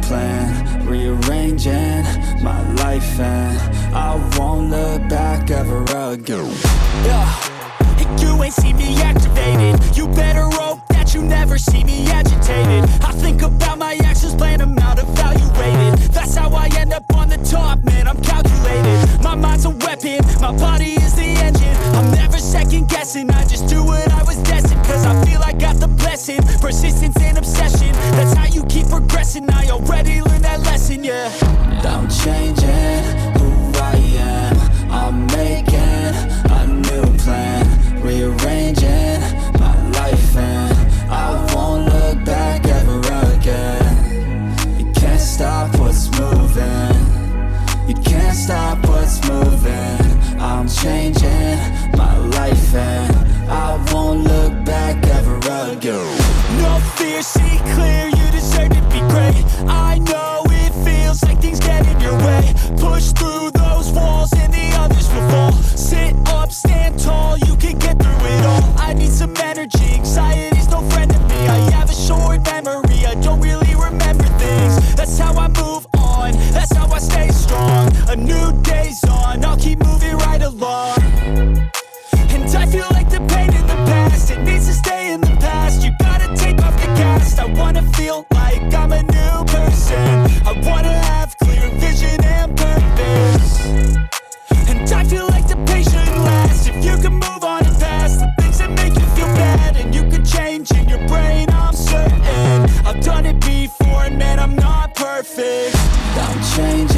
plan, rearranging my life, and I won't look back ever again. Yeah, you ain't see me activated. You better hope that you never see me agitated. I think about my actions, plan them out, evaluated. That's how I end up on the top, man, I'm calculated. My mind's a weapon, my body is the engine. I'm never second guessing, I just do what I was destined. Cause I feel I got the blessing, persistence and obsession. That's how you keep progressing, I already learned that lesson, yeah. I'm changing who I am, I'm making a new plan, rearranging my life, and I won't look back ever again. You can't stop what's moving, you can't stop what's moving. I'm changing my life, and I won't look back ever again. No fear, see clear, you deserve to be great. I know it feels like things get in your way. Push through those walls and the others will fall. Sit up, stand tall, you can get through it all. I need some energy, anxiety's no friend to me. I have a short memory, I don't really remember things. That's how I move on, that's how I stay strong. A new day's on, I'll keep moving right along. And I feel like the pain in the past, it needs to stay in the past. You gotta take off the cast. I wanna feel like I'm a new person. I wanna have clear vision and purpose. And I feel like the pain shouldn't last. If you can move on and past the things that make you feel bad, and you can change in your brain, I'm certain. I've done it before, and man, I'm not perfect. I'm changing